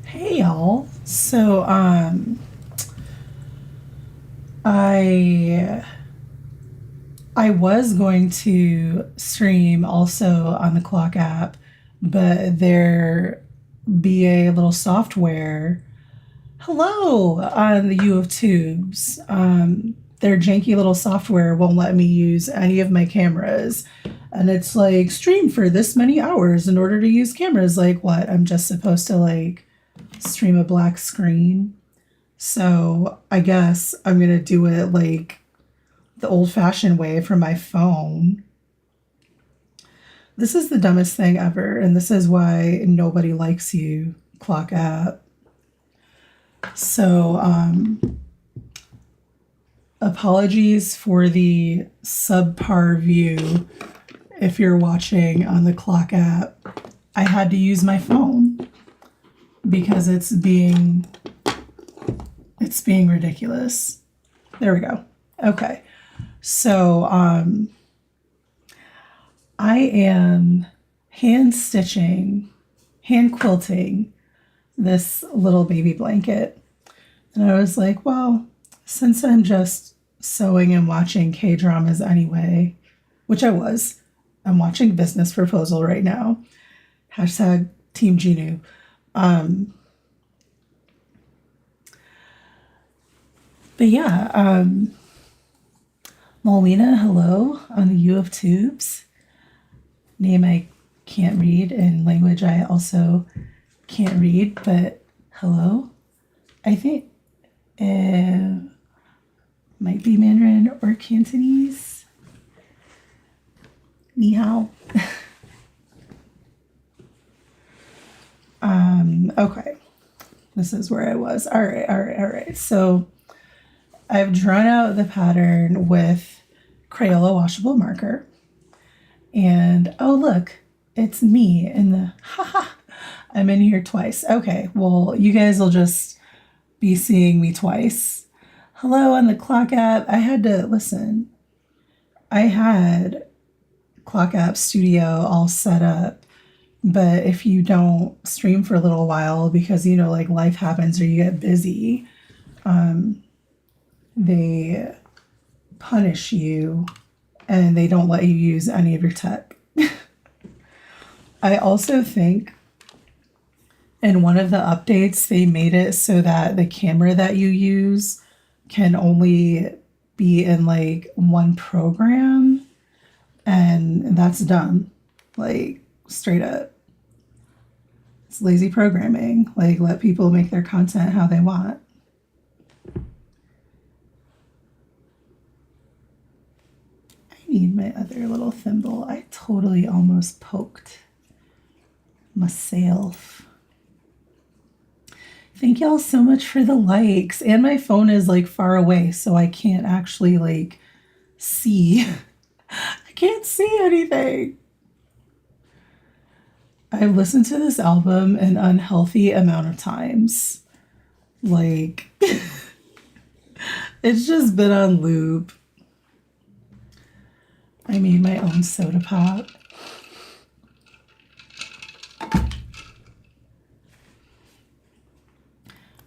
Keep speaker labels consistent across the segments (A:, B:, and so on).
A: Hey y'all. I I was going to stream also on the Clock app, but their BA little software, hello, on the U of Tubes. Their janky little software won't let me use any of my cameras. And it's like stream for this many hours in order to use cameras. Like what? I'm just supposed to like stream a black screen. So I guess I'm gonna do it like the old fashioned way from my phone. This is the dumbest thing ever, and this is why nobody likes you, Clock app. So, apologies for the subpar view if you're watching on the Clock app. I had to use my phone because it's being ridiculous. There we go. Okay. So, I am hand stitching, hand quilting this little baby blanket. And I was like, well, since I'm just sewing and watching K dramas anyway, which I'm watching Business Proposal right now. Hashtag Team Genu. But yeah, Malwina, hello on the U of Tubes. Name I can't read and language I also can't read, but hello. I think it might be Mandarin or Cantonese. Ni hao. Okay, this is where I was. All right, all right, all right. So I've drawn out the pattern with Crayola washable marker. And oh, look, it's me in the haha. I'm in here twice. Okay, well, you guys will just be seeing me twice. Hello on the Clock app. I had to listen. I had Clock app Studio all set up, but if you don't stream for a little while because like life happens or you get busy, they punish you and they don't let you use any of your tech. I also think in one of the updates, they made it so that the camera that you use can only be in like one program, and that's dumb. Like, straight up. It's lazy programming. Like, let people make their content how they want. I need my other little thimble. I totally almost poked myself. Thank y'all so much for the likes. And my phone is like far away, so I can't actually like see. I can't see anything. I've listened to this album an unhealthy amount of times. Like, it's just been on loop. I made my own soda pop.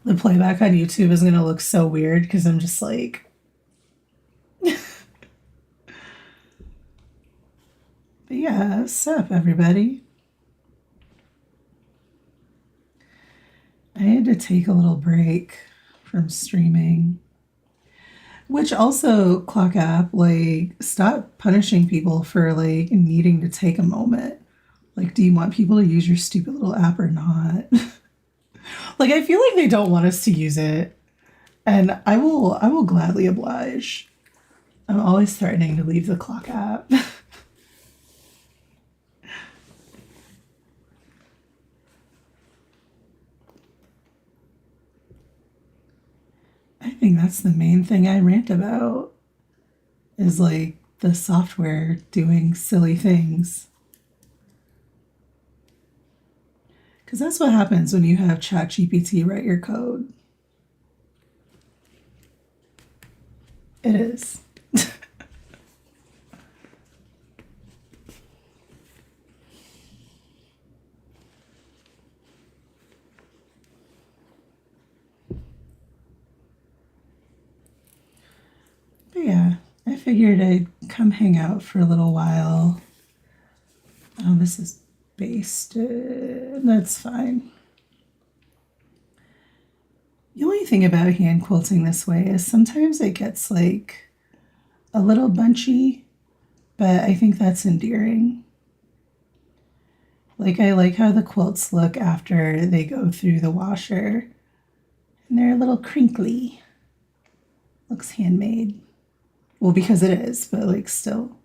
A: The playback on YouTube is going to look so weird because I'm just like, but yeah, what's up, everybody? I had to take a little break from streaming, which also Clock app, like, stop punishing people for like needing to take a moment. Like, do you want people to use your stupid little app or not? Like, I feel like they don't want us to use it, and I will gladly oblige. I'm always threatening to leave the Clock app. I think that's the main thing I rant about is like the software doing silly things. Because that's what happens when you have ChatGPT write your code. It is. figured I'd come hang out for a little while. Oh, this is basted. That's fine. The only thing about hand quilting this way is sometimes it gets like a little bunchy, but I think that's endearing. Like, I like how the quilts look after they go through the washer, and they're a little crinkly. Looks handmade. Well, because it is, but like still.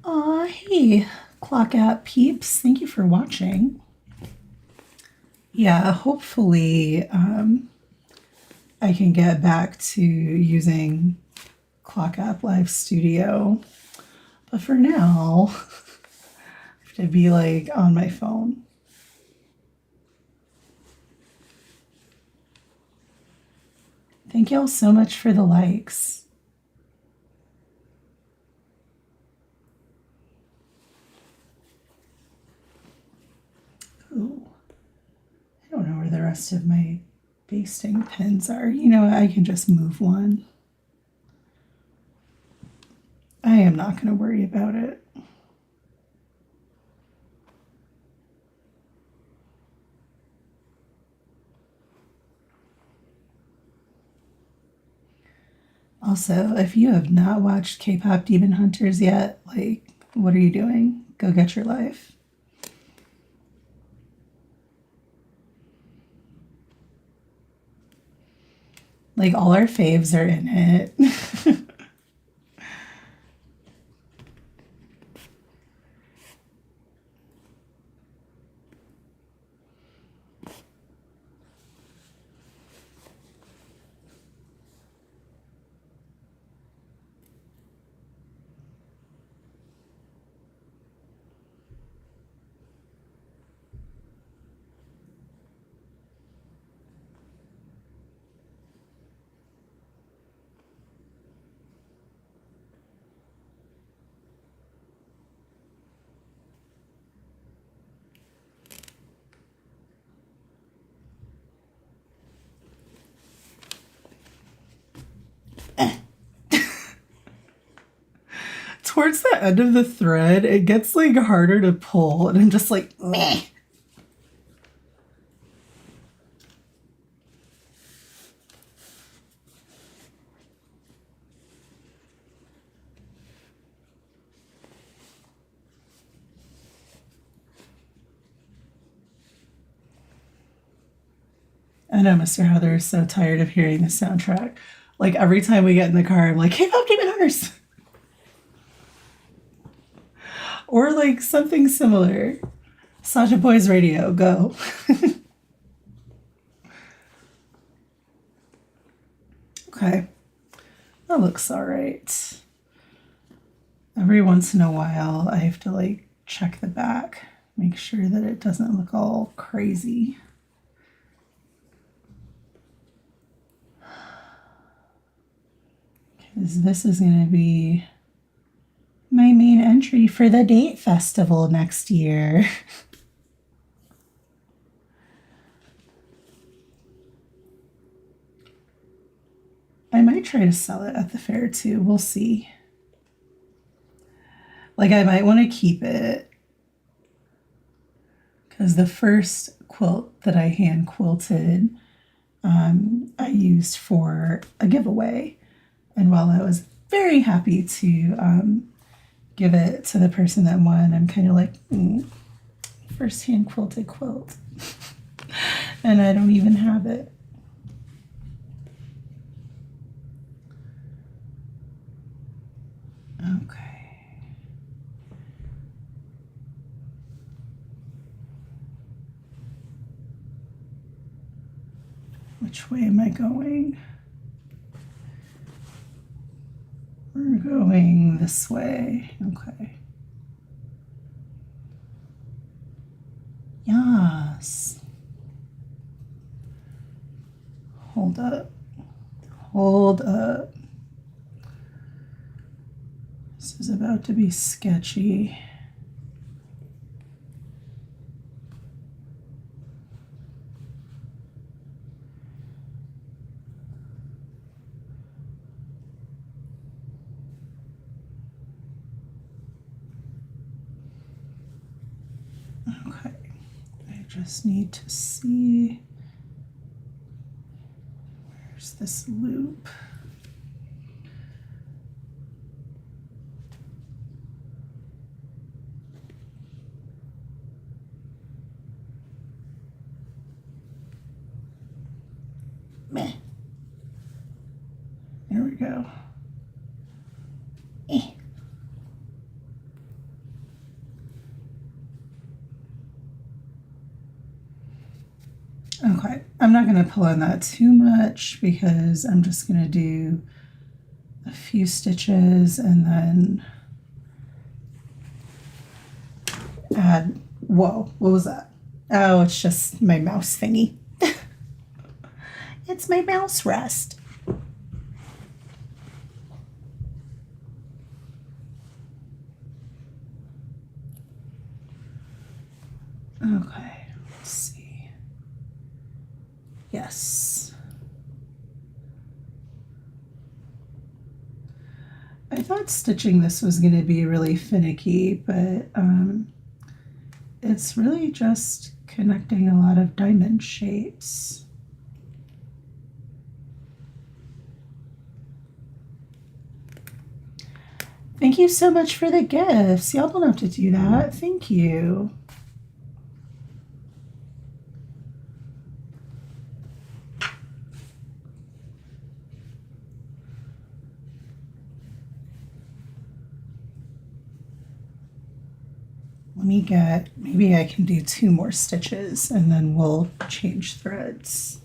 A: Aw, hey, Clock App peeps. Thank you for watching. Yeah, hopefully I can get back to using Clock App Live Studio. But for now, I have to be like on my phone. Thank y'all so much for the likes. Ooh, I don't know where the rest of my basting pins are. You know, I can just move one. I am not going to worry about it. Also, if you have not watched K-pop Demon Hunters yet, like, what are you doing? Go get your life. Like, all our faves are in it. Towards the end of the thread, it gets like harder to pull, and I'm just like, meh. I know Mr. Heather is so tired of hearing the soundtrack. Like every time we get in the car, I'm like, K-pop Demon Hunters. Or like something similar. Sasha Boys Radio, go. Okay. That looks all right. Every once in a while, I have to like check the back, make sure that it doesn't look all crazy. Because this is going to be my main entry for the Date Festival next year. I might try to sell it at the fair too. We'll see. Like, I might want to keep it because the first quilt that I hand quilted, I used for a giveaway. And while I was very happy to give it to the person that won, I'm kind of like, first hand quilted quilt. And I don't even have it. Okay. Which way am I going? We're going this way. Okay. Yes. Hold up. Hold up. This is about to be sketchy. Okay, I just need to see, where's this loop? Meh. There we go. Okay, I'm not going to pull on that too much because I'm just going to do a few stitches and then add, whoa, what was that? Oh, it's just my mouse thingy. It's my mouse rest. Okay, let's see. Yes. I thought stitching this was going to be really finicky, but it's really just connecting a lot of diamond shapes. Thank you so much for the gifts. Y'all don't have to do that. Thank you. Let me get, maybe I can do 2 more stitches and then we'll change threads.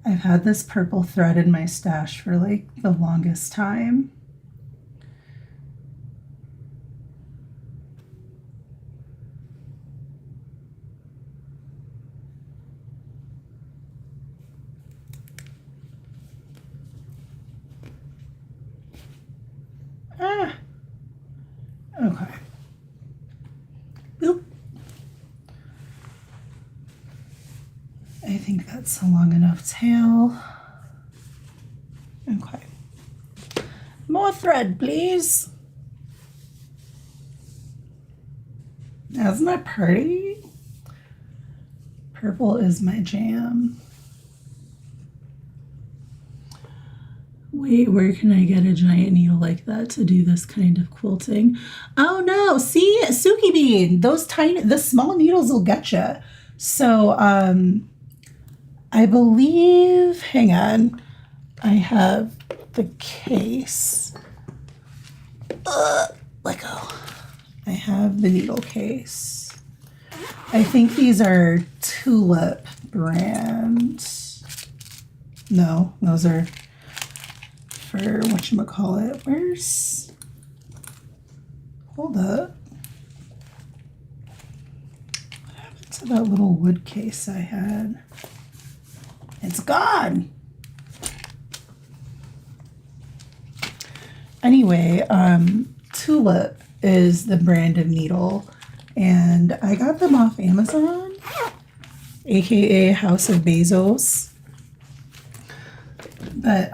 A: I've had this purple thread in my stash for like the longest time. Okay. Boop. I think that's a long enough tail. Okay. More thread, please. Isn't that pretty? Purple is my jam. Wait, where can I get a giant needle like that to do this kind of quilting? Oh no, see, Suki Bean, the small needles will get you. So, I believe, hang on, I have the case. Let go. I have the needle case. I think these are Tulip brands. No, those are for whatchamacallit. Where's, hold up. What happened to that little wood case I had? It's gone. Anyway, Tulip is the brand of needle, and I got them off Amazon, aka House of Bezos. But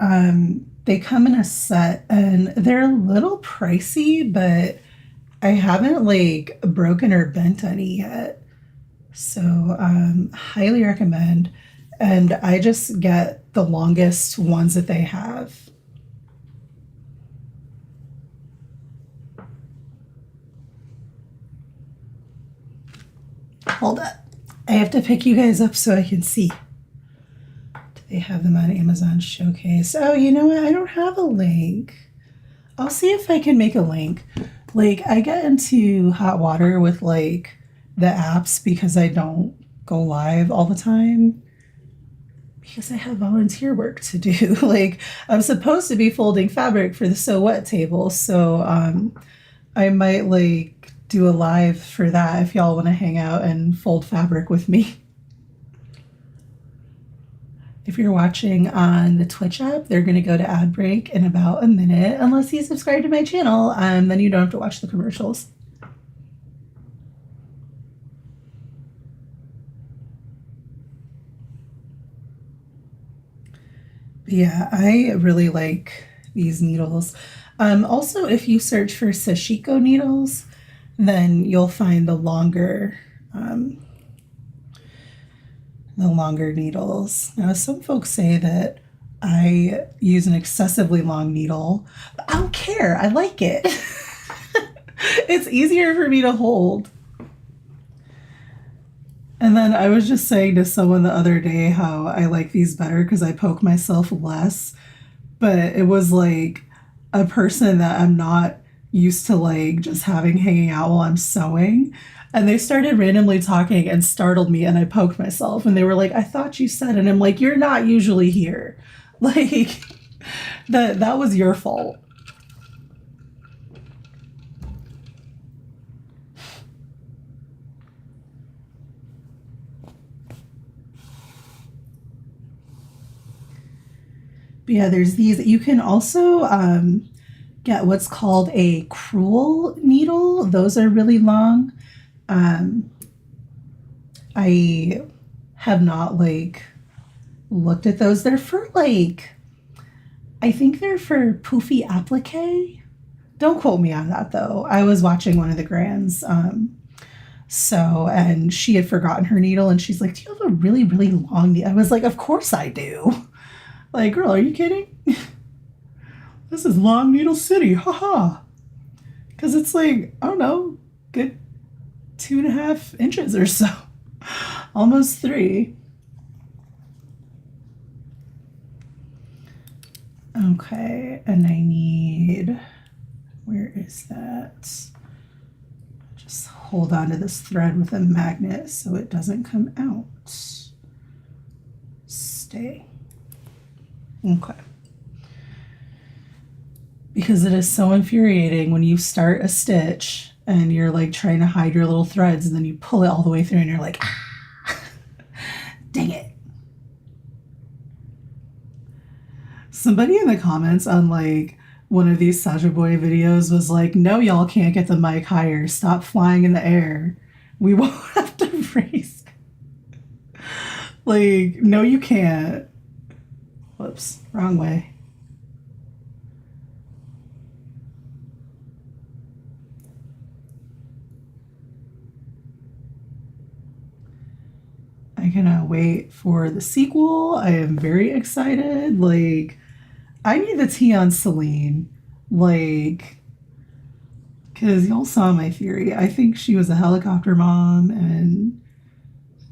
A: they come in a set, and they're a little pricey, but I haven't like broken or bent any yet. So highly recommend. And I just get the longest ones that they have. Hold up. I have to pick you guys up so I can see. Do they have them on Amazon Showcase? Oh, you know what? I don't have a link. I'll see if I can make a link. Like, I get into hot water with like the apps because I don't go live all the time. Because I have volunteer work to do. Like, I'm supposed to be folding fabric for the Sew What table, so I might like do a live for that if y'all want to hang out and fold fabric with me. If you're watching on the Twitch app, they're going to go to ad break in about a minute. Unless you subscribe to my channel, then you don't have to watch the commercials. But yeah, I really like these needles. Also, if you search for sashiko needles, then you'll find the longer needles. Now, some folks say that I use an excessively long needle, but I don't care. I like it. It's easier for me to hold. And then I was just saying to someone the other day how I like these better because I poke myself less, but it was like a person that I'm not used to like just having hanging out while I'm sewing. And they started randomly talking and startled me, and I poked myself. And they were like, I thought you said, and I'm like, you're not usually here. Like, that was your fault. But yeah, there's these. You can also get what's called a crewel needle. Those are really long. I have not like looked at those. They're for like, I think they're for poofy applique. Don't quote me on that though. I was watching one of the grands. And she had forgotten her needle and she's like, do you have a really, really long needle? I was like, of course I do. Like, girl, are you kidding? This is Long Needle City, haha. Because it's like, I don't know, good 2.5 inches or so. Almost 3. Okay, and I need, where is that? Just hold on to this thread with a magnet so it doesn't come out. Stay. Okay. Because it is so infuriating when you start a stitch and you're like trying to hide your little threads and then you pull it all the way through and you're like, ah, dang it. Somebody in the comments on like one of these Saja Boy videos was like, no, y'all can't get the mic higher. Stop flying in the air. We won't have to raise. Like, no, you can't. Whoops, wrong way. I cannot wait for the sequel. I am very excited. Like, I need the tea on Celine. Like, because y'all saw my theory. I think she was a helicopter mom and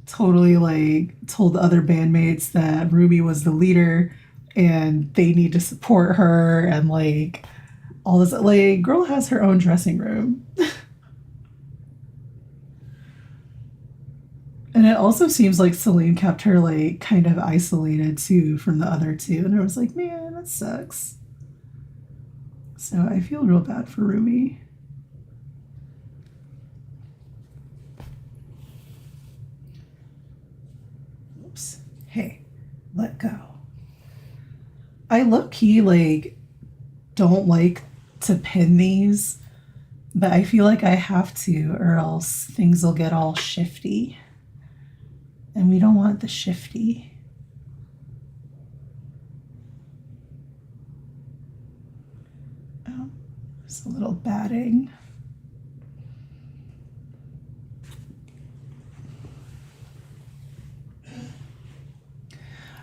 A: totally like told the other bandmates that Ruby was the leader and they need to support her and like all this. Like, girl has her own dressing room. And it also seems like Celine kept her like kind of isolated too from the other two. And I was like, man, that sucks. So I feel real bad for Ruby. Oops. Hey, let go. I low key like don't like to pin these, but I feel like I have to or else things will get all shifty. And we don't want the shifty. Oh, there's a little batting.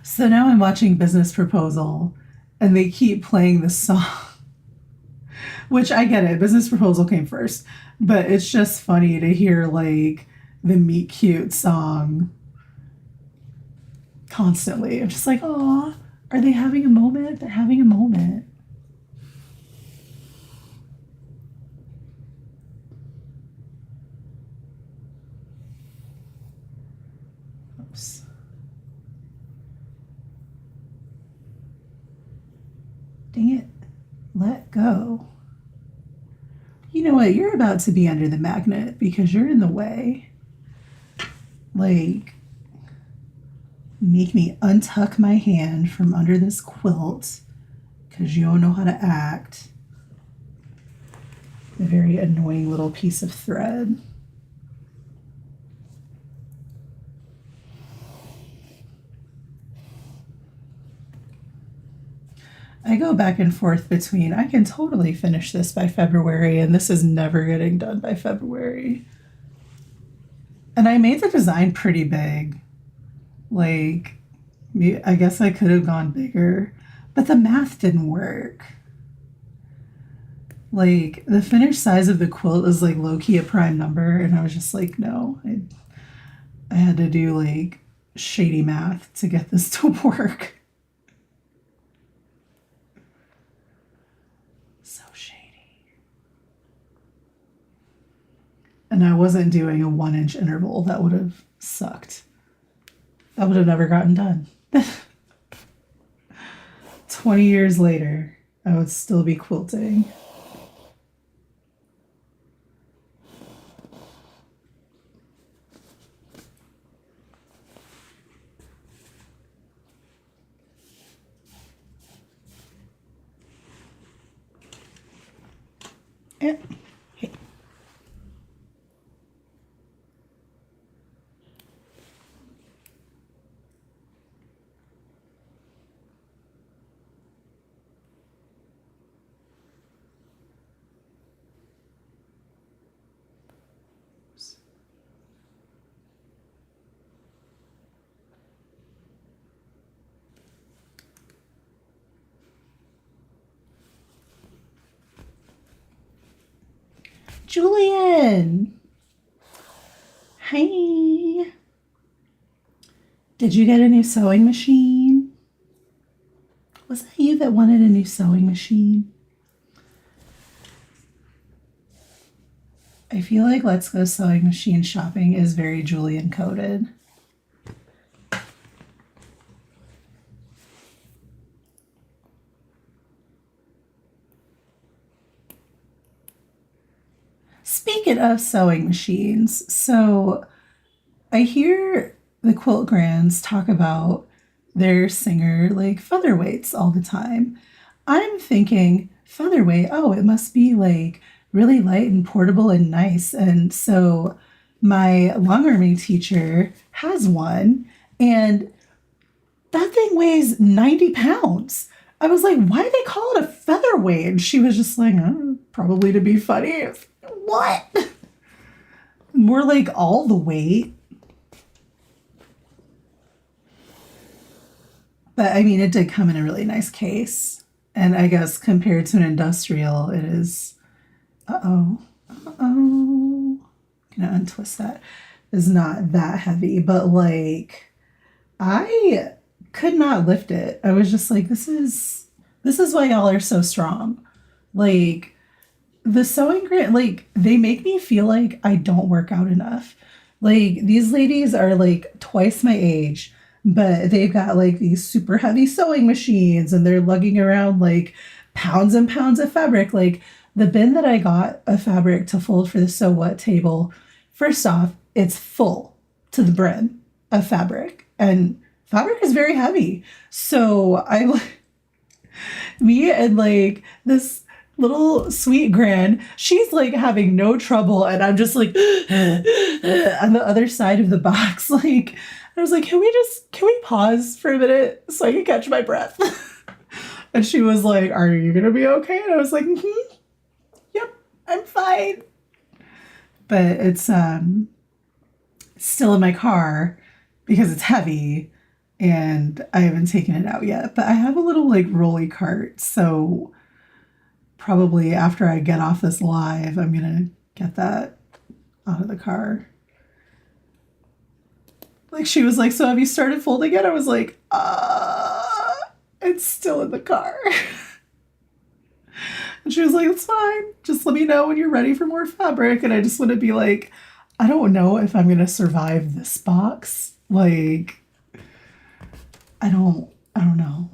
A: So now I'm watching Business Proposal and they keep playing the song, which I get it. Business Proposal came first, but it's just funny to hear like the Meet Cute song constantly. I'm just like, oh, are they having a moment? They're having a moment. Oops. Dang it. Let go. You know what? You're about to be under the magnet because you're in the way. Like, make me untuck my hand from under this quilt because you don't know how to act. A very annoying little piece of thread. I go back and forth between I can totally finish this by February and this is never getting done by February. And I made the design pretty big. Like, I guess I could have gone bigger, but the math didn't work. Like, the finished size of the quilt is like low-key a prime number, and I was just like, no. I had to do like shady math to get this to work. So shady. And I wasn't doing a 1-inch interval. That would have sucked. That would have never gotten done. 20 years later, I would still be quilting. Yeah. Hey. Julian! Hi! Did you get a new sewing machine? Was that you that wanted a new sewing machine? I feel like Let's Go Sewing Machine shopping is very Julian coded. Speaking of sewing machines, so I hear the Quilt Grands talk about their Singer like featherweights all the time. I'm thinking featherweight, oh, it must be like really light and portable and nice. And so my long arming teacher has one, and that thing weighs 90 pounds. I was like, why do they call it a featherweight? And she was just like, oh, probably to be funny. What? More like all the weight. But I mean, it did come in a really nice case. And I guess compared to an industrial, it is. Uh-oh. Uh-oh. Gonna untwist that. Is not that heavy, but like, I could not lift it. I was just like, this is why y'all are so strong. Like, the sewing grant, like, they make me feel like I don't work out enough. Like, these ladies are like twice my age, but they've got like these super heavy sewing machines and they're lugging around like pounds and pounds of fabric. Like, the bin that I got of fabric to fold for the Sew What table, first off, it's full to the brim of fabric, and fabric is very heavy. So me and like this little sweet gran, she's like having no trouble, and I'm just like on the other side of the box. Like, I was like, can we pause for a minute so I can catch my breath? And she was like, are you gonna be okay? And I was like, yep, I'm fine. But it's still in my car because it's heavy and I haven't taken it out yet. But I have a little like rolly cart, so probably after I get off this live, I'm gonna get that out of the car. Like, she was like, so have you started folding it? I was like, it's still in the car. And she was like, it's fine. Just let me know when you're ready for more fabric. And I just want to be like, I don't know if I'm going to survive this box. Like, I don't know.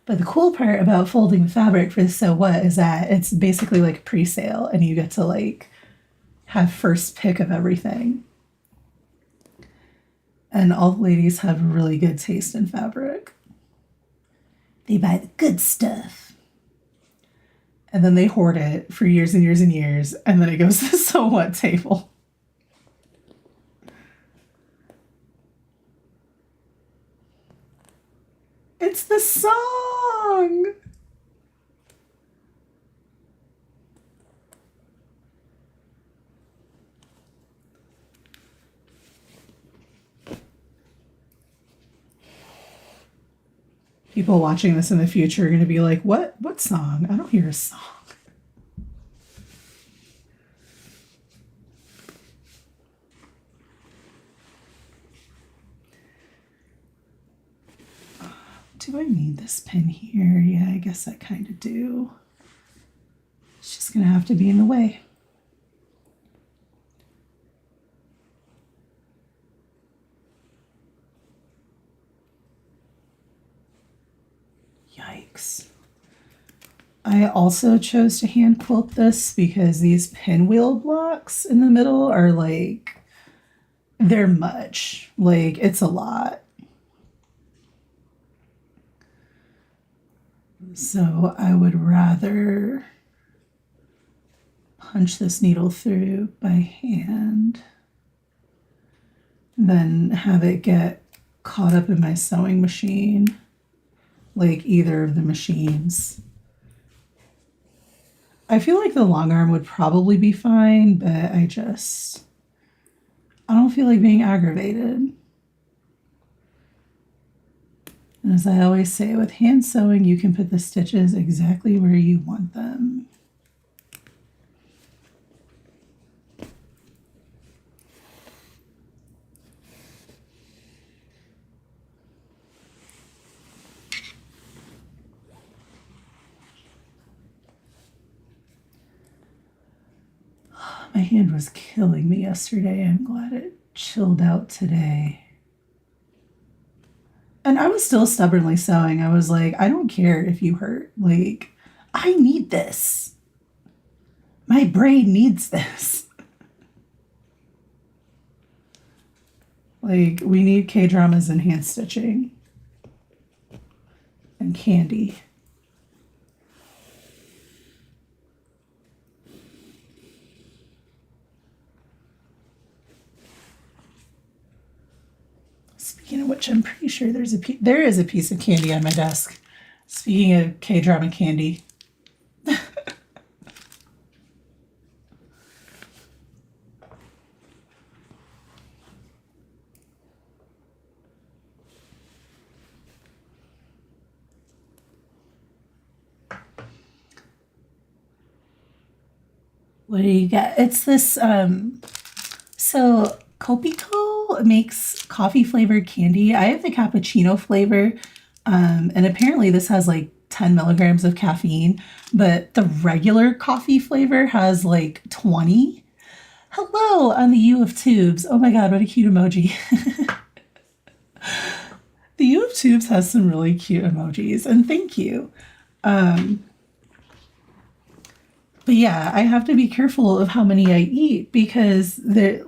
A: But the cool part about folding fabric for the Sew What is that it's basically like a pre-sale, and you get to like have first pick of everything. And all the ladies have really good taste in fabric. They buy the good stuff. And then they hoard it for years and years and years. And then it goes to the Sew What table. It's the song. People watching this in the future are going to be like, what song? I don't hear a song. Do I need this pin here? Yeah, I guess I kind of do. It's just going to have to be in the way. Yikes. I also chose to hand quilt this because these pinwheel blocks in the middle are like, they're much. Like, it's a lot. So I would rather punch this needle through by hand than have it get caught up in my sewing machine, like either of the machines. I feel like the long arm would probably be fine, but I don't feel like being aggravated. And as I always say, with hand sewing, you can put the stitches exactly where you want them. My hand was killing me yesterday. I'm glad it chilled out today. And I was still stubbornly sewing. I was like, I don't care if you hurt. Like, I need this. My brain needs this. Like, we need K-dramas and hand stitching. And candy. Speaking of which, I'm pretty sure there is a piece of candy on my desk. Speaking of K-drama candy. What do you get? It's this, so Kopiko makes coffee flavored candy. I have the cappuccino flavor, and apparently this has like 10 milligrams of caffeine, but the regular coffee flavor has like 20. Hello on the U of Tubes. Oh my God, what a cute emoji. The U of Tubes has some really cute emojis, and thank you. But yeah, I have to be careful of how many I eat because they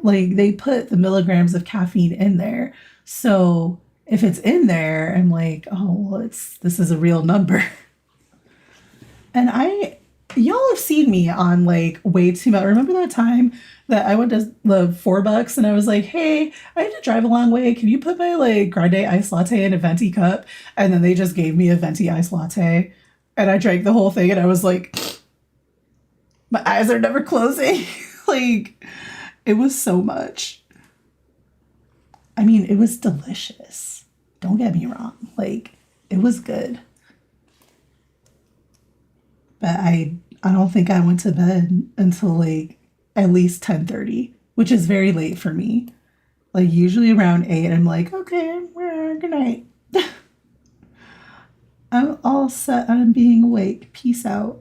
A: put the milligrams of caffeine in there. So if it's in there, I'm like, oh, well, this is a real number. And y'all have seen me on like way too much. Remember that time that I went to the $4 and I was like, hey, I have to drive a long way. Can you put my like grande iced latte in a venti cup? And then they just gave me a venti iced latte and I drank the whole thing and I was like, my eyes are never closing. Like, it was so much. I mean, it was delicious. Don't get me wrong. Like, it was good. But I don't think I went to bed until like at least 10:30, which is very late for me. Like, usually around 8, I'm like, okay, good night. I'm all set on being awake. Peace out.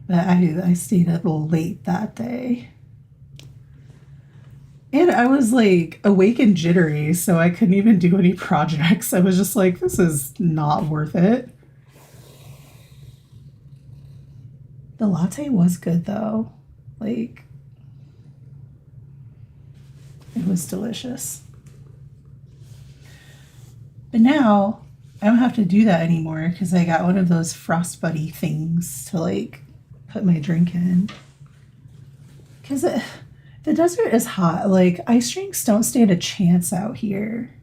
A: But I stayed up late that day. And I was like awake and jittery, so I couldn't even do any projects. I was just like, this is not worth it. The latte was good though. Like, it was delicious. But now I don't have to do that anymore because I got one of those Frost Buddy things to like put my drink in. Because the desert is hot. Like, ice drinks don't stand a chance out here.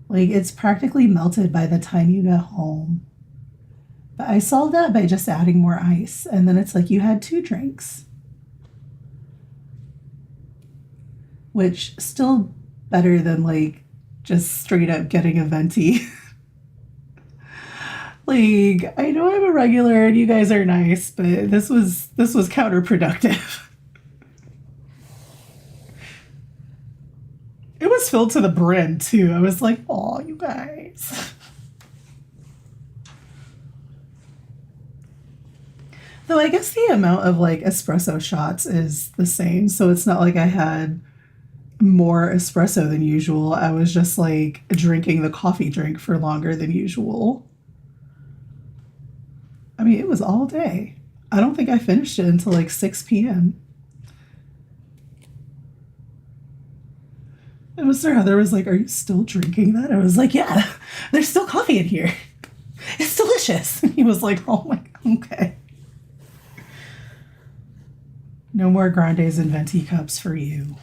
A: Like, it's practically melted by the time you get home. But I solved that by just adding more ice. And then it's like you had two drinks. Which still better than like just straight up getting a venti. Like, I know I'm a regular and you guys are nice, but this was counterproductive. It was filled to the brim too. I was like, oh, you guys. Though I guess the amount of like espresso shots is the same. So it's not like I had more espresso than usual. I was just like drinking the coffee drink for longer than usual. I mean, it was all day. I don't think I finished it until like 6 p.m. And Mr. Heather was like, are you still drinking that? I was like, yeah, there's still coffee in here. It's delicious. He was like, oh my, okay. No more grandes and venti cups for you.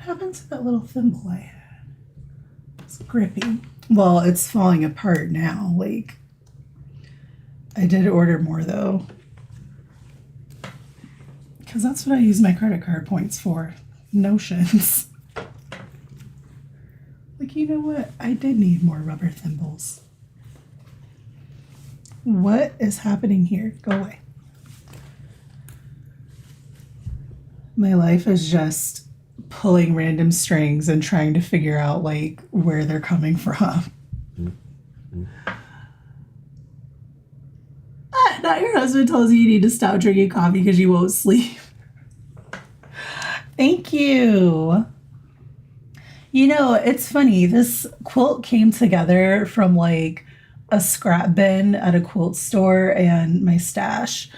A: What happened to that little thimble I had? It's grippy. Well, it's falling apart now. Like, I did order more though. Because that's what I use my credit card points for. Notions. Like, you know what? I did need more rubber thimbles. What is happening here? Go away. My life is just pulling random strings and trying to figure out like where they're coming from. Now your husband tells you need to stop drinking coffee because you won't sleep. Thank you. You know, it's funny. This quilt came together from like a scrap bin at a quilt store and my stash.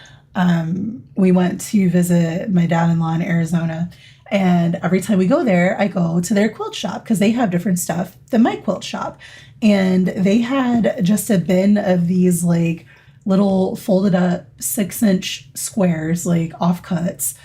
A: We went to visit my dad-in-law in Arizona. And every time we go there, I go to their quilt shop because they have different stuff than my quilt shop. And they had just a bin of these like little folded up 6-inch squares, like offcuts.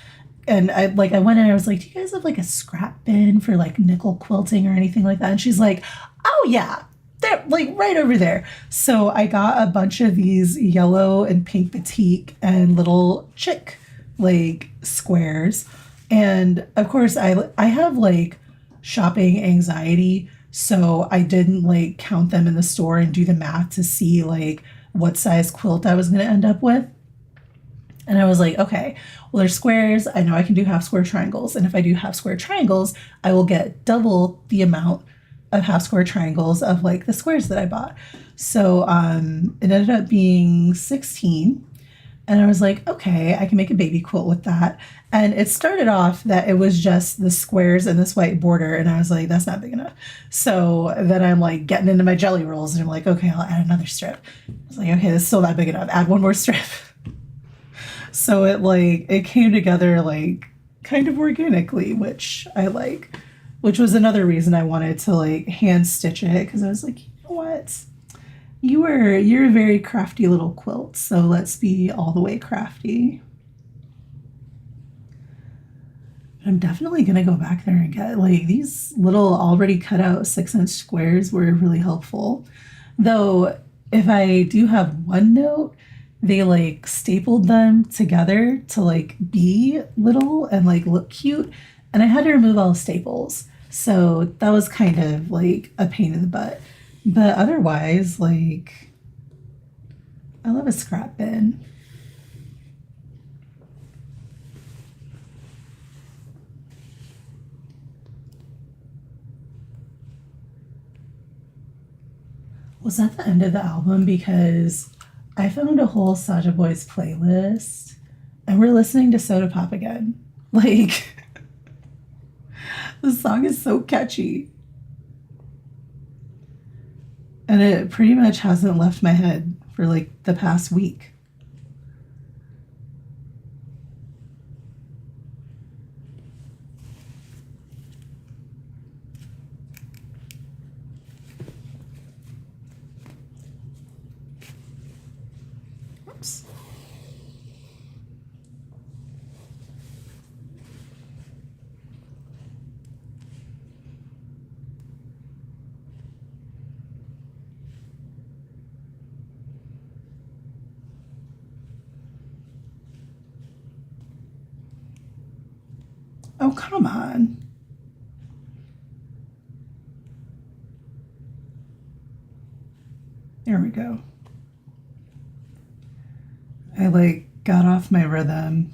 A: And I went in and I was like, do you guys have like a scrap bin for like nickel quilting or anything like that? And she's like, oh yeah, they're like right over there. So I got a bunch of these yellow and pink batik and little chick like squares. And of course I have like shopping anxiety. So I didn't like count them in the store and do the math to see like what size quilt I was going to end up with. And I was like, okay, well, there's squares. I know I can do half square triangles. And if I do half square triangles, I will get double the amount of half square triangles of like the squares that I bought. So it ended up being 16. And I was like, okay, I can make a baby quilt with that. And it started off that it was just the squares and this white border. And I was like, that's not big enough. So then I'm like getting into my jelly rolls and I'm like, okay, I'll add another strip. I was like, okay, this is still not big enough. Add one more strip. So it came together like kind of organically, which I like, which was another reason I wanted to like hand stitch it. Cause I was like, you know what? You're a very crafty little quilt. So let's be all the way crafty. I'm definitely going to go back there and get like these little already cut out 6-inch squares were really helpful. Though if I do have one note, they like stapled them together to like be little and like look cute. And I had to remove all the staples. So that was kind of like a pain in the butt. But otherwise, like, I love a scrap bin. Was that the end of the album? Because I found a whole Saja Boys playlist and we're listening to Soda Pop again. Like, the song is so catchy. And it pretty much hasn't left my head for like the past week. Oops. Oh, come on. There we go. I like got off my rhythm.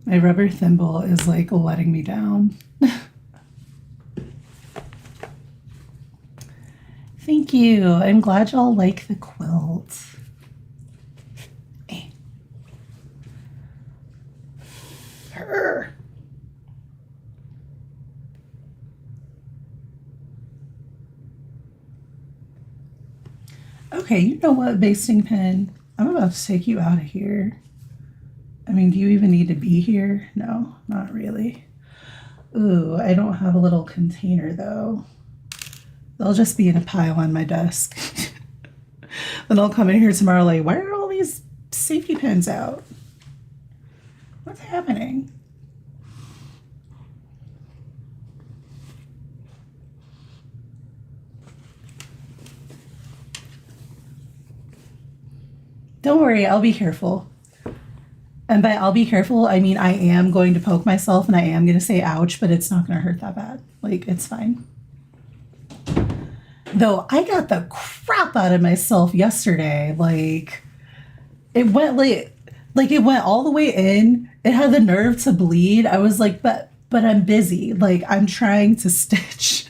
A: My rubber thimble is like letting me down. Thank you. I'm glad y'all like the quilt. Eh. Her. Okay, you know what, basting pen? I'm about to take you out of here. I mean, do you even need to be here? No, not really. Ooh, I don't have a little container though. They'll just be in a pile on my desk. Then I'll come in here tomorrow like, why are all these safety pins out? What's happening? Don't worry, I'll be careful. And by I'll be careful, I mean I am going to poke myself and I am going to say ouch, but it's not going to hurt that bad. Like, it's fine. Though I got the crap out of myself yesterday. Like, it went like it went all the way in. It had the nerve to bleed. I was like, but I'm busy. Like, I'm trying to stitch.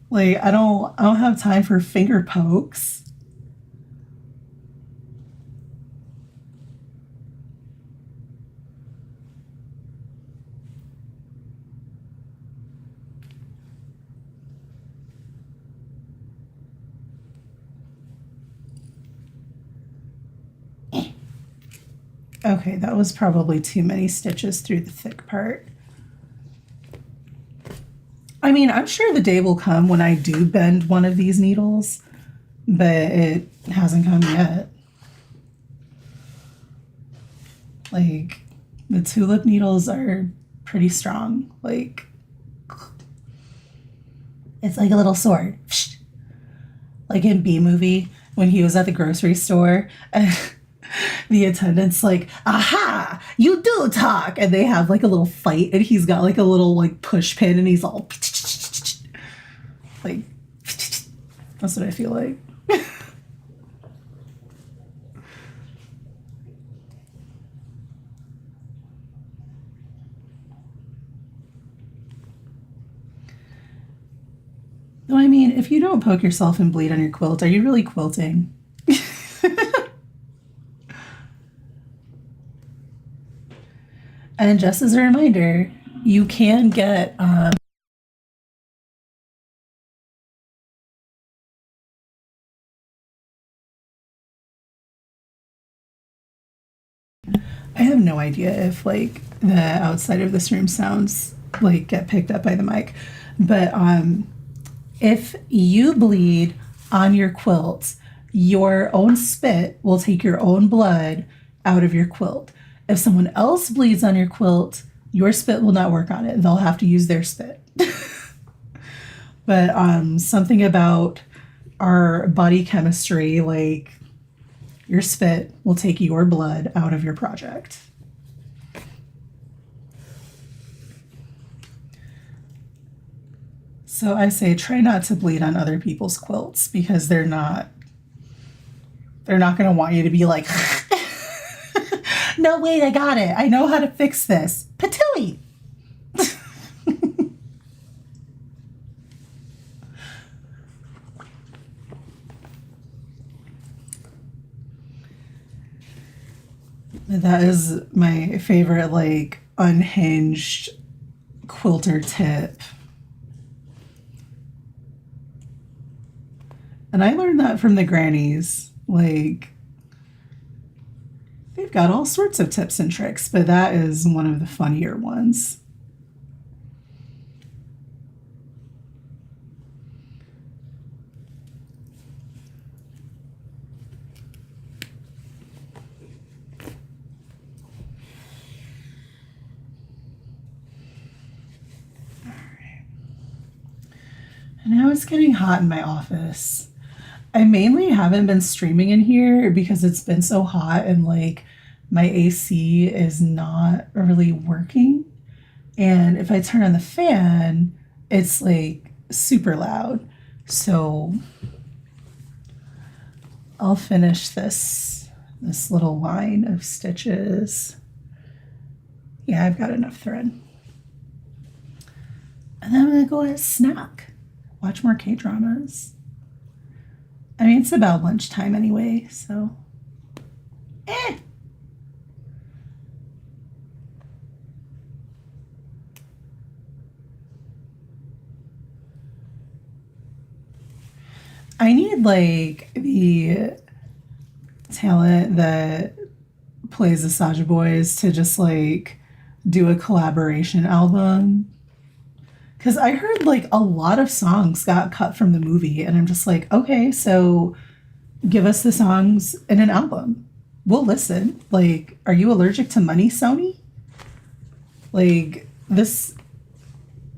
A: Like, I don't have time for finger pokes. Okay, that was probably too many stitches through the thick part. I mean, I'm sure the day will come when I do bend one of these needles, but it hasn't come yet. Like, the tulip needles are pretty strong. Like, it's like a little sword. Like in B movie when he was at the grocery store and the attendant's like, aha, you do talk. And they have like a little fight and he's got like a little like push pin and he's all like, that's what I feel like. Though, I mean, if you don't poke yourself and bleed on your quilt, are you really quilting? And just as a reminder, you can get I have no idea if like the outside of this room sounds like get picked up by the mic, but if you bleed on your quilt, your own spit will take your own blood out of your quilt. If someone else bleeds on your quilt, Your spit will not work on it. They'll have to use their spit. But something about our body chemistry, like your spit will take your blood out of your project. So I say try not to bleed on other people's quilts because they're not going to want you to be like, no, wait, I got it. I know how to fix this. Patooey. That is my favorite, like, unhinged quilter tip. And I learned that from the grannies. Like, they've got all sorts of tips and tricks, but that is one of the funnier ones. And now it's getting hot in my office. I mainly haven't been streaming in here because it's been so hot and like my AC is not really working. And if I turn on the fan, it's like super loud. So I'll finish this little line of stitches. Yeah, I've got enough thread. And then I'm gonna go and snack. Watch more K-dramas. I mean, it's about lunchtime anyway, so. I need like the talent that plays the Saja Boys to just like do a collaboration album. Because I heard like a lot of songs got cut from the movie, and I'm just like, okay, so give us the songs in an album. We'll listen. Like, are you allergic to money, Sony? Like, this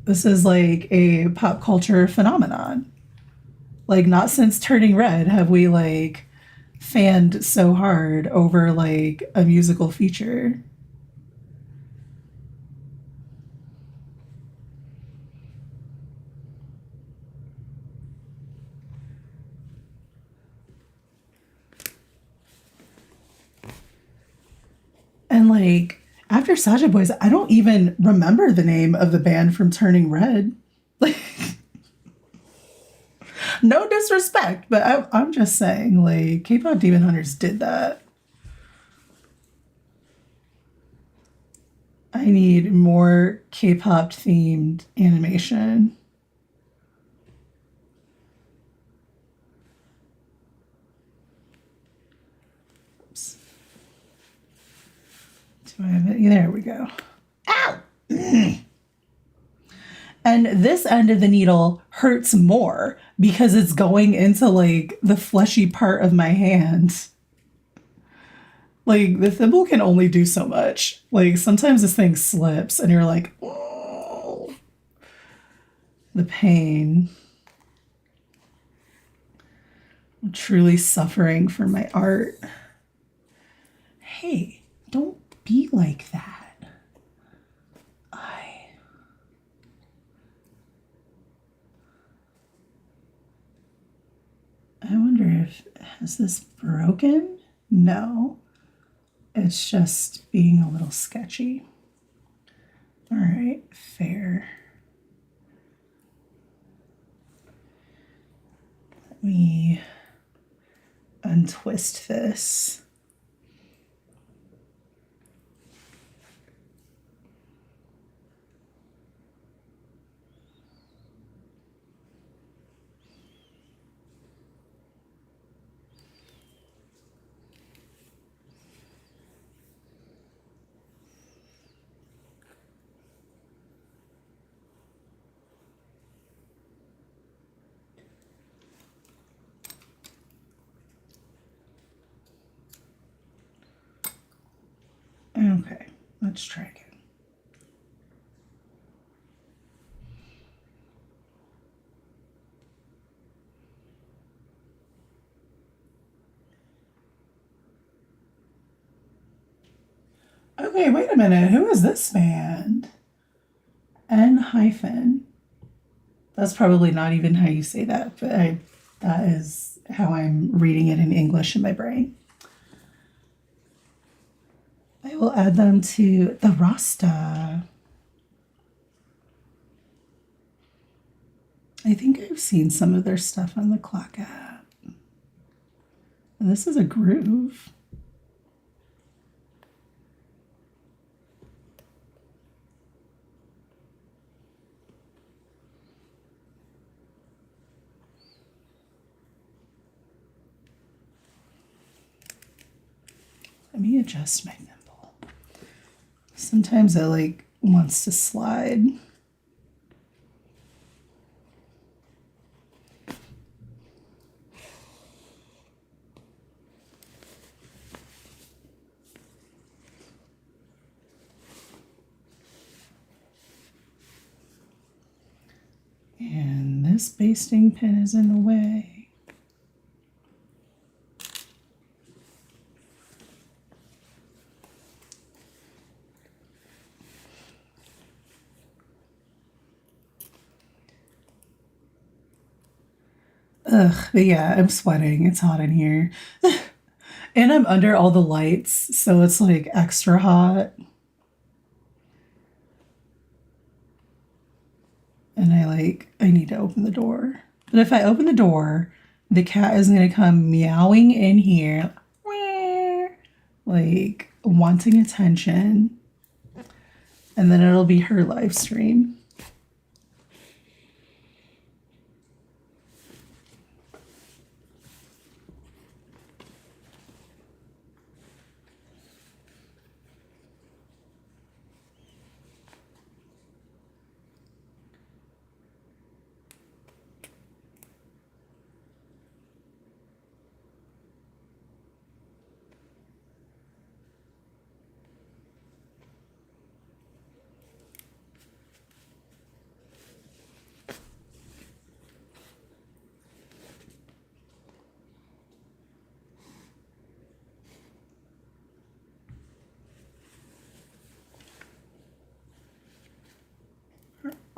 A: is like a pop culture phenomenon. Like, not since Turning Red have we like fanned so hard over like a musical feature. And like after Saja Boys, I don't even remember the name of the band from Turning Red. Like, no disrespect, but I'm just saying, like, K-pop Demon Hunters did that. I need more K-pop themed animation. Oops. Do I have it? There we go. Ow! And this end of the needle hurts more because it's going into like the fleshy part of my hand. Like the thimble can only do so much. Like sometimes this thing slips and you're like, oh, the pain. I'm truly suffering for my art. Hey, don't be like that. I wonder if, has this broken? No, it's just being a little sketchy. All right, fair. Let me untwist this. Okay, let's try again. Okay, wait a minute. Who is this band? N hyphen. That's probably not even how you say that, but that is how I'm reading it in English in my brain. I will add them to the Rasta. I think I've seen some of their stuff on the Clock app. And this is a groove. Let me adjust my thimble. Sometimes it like wants to slide. And this basting pin is in the way. Ugh, but yeah, I'm sweating. It's hot in here. And I'm under all the lights, so it's like extra hot. And I need to open the door. But if I open the door, the cat is going to come meowing in here, like wanting attention. And then it'll be her live stream.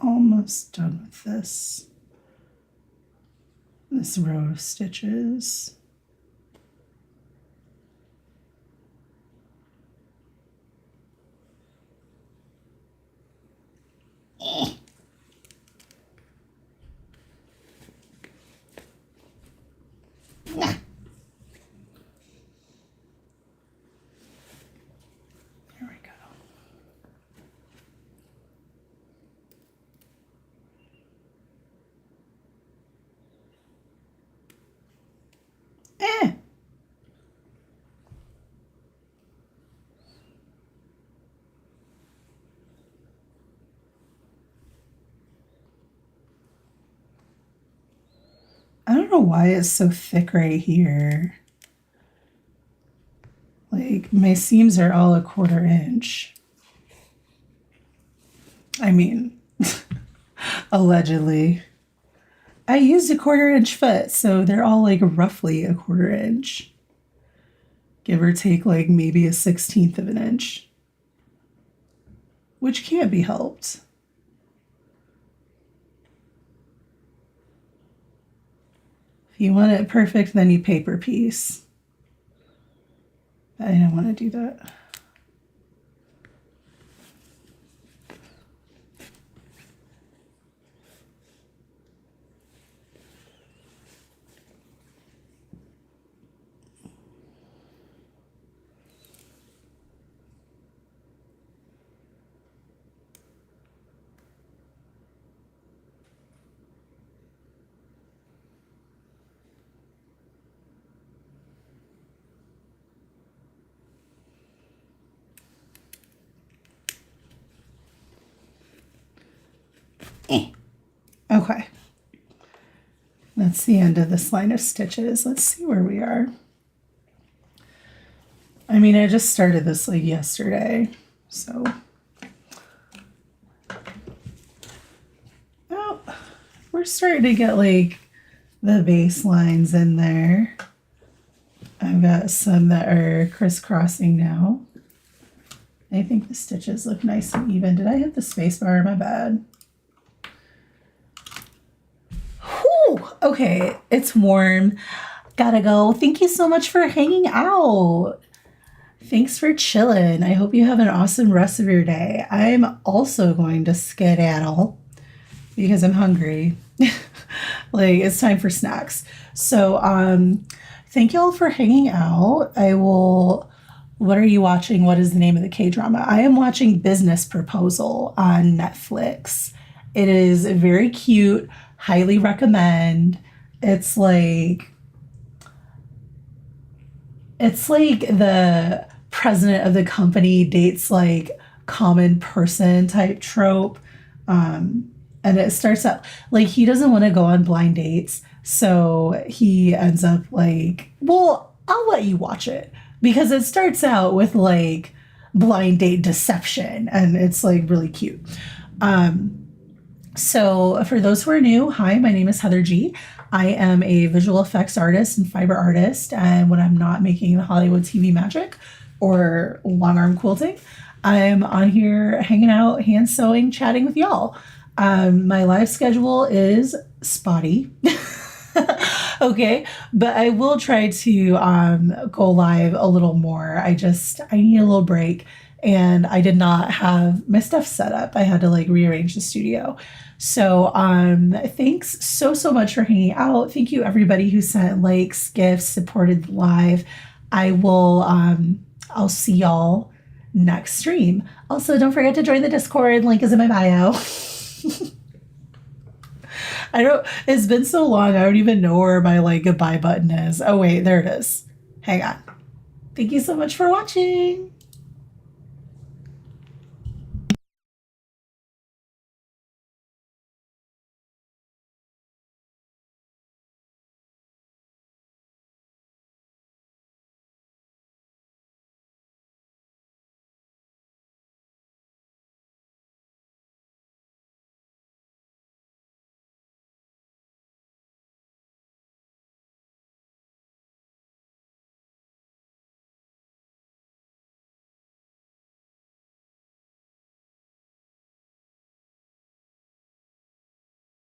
A: Almost done with this row of stitches. There we go. I don't know why it's so thick right here. Like, my seams are all 1/4 inch. I mean, allegedly. I used a 1/4 inch foot, so they're all like roughly 1/4 inch. Give or take like maybe a 1/16 of an inch. Which can't be helped. If you want it perfect, then you paper piece. I don't want to do that. Okay. That's the end of this line of stitches. Let's see where we are. I mean, I just started this like yesterday, so. Oh, we're starting to get like the base lines in there. I've got some that are crisscrossing now. I think the stitches look nice and even. Did I hit the space bar? My bad. Whew, okay, it's warm. Gotta go. Thank you so much for hanging out. Thanks for chilling. I hope you have an awesome rest of your day. I'm also going to skedaddle because I'm hungry. Like, it's time for snacks. So, thank you all for hanging out. What are you watching? What is the name of the K-drama? I am watching Business Proposal on Netflix. It is very cute. Highly recommend. It's like the president of the company dates like common person type trope. And it starts out like he doesn't want to go on blind dates. So he ends up like, well, I'll let you watch it because it starts out with like blind date deception and it's like really cute. So for those who are new, hi, my name is Heather G. I am a visual effects artist and fiber artist. And when I'm not making the Hollywood TV magic or long arm quilting, I'm on here hanging out, hand sewing, chatting with y'all. My live schedule is spotty. Okay, but I will try to go live a little more. I need a little break and I did not have my stuff set up. I had to like rearrange the studio. So thanks so much for hanging out. Thank you everybody who sent likes, gifts, supported the live. I'll see y'all next stream. Also, don't forget to join the Discord. Link is in my bio. It's been so long, I don't even know where my like goodbye button is. Oh wait, there it is. Hang on. Thank you so much for watching.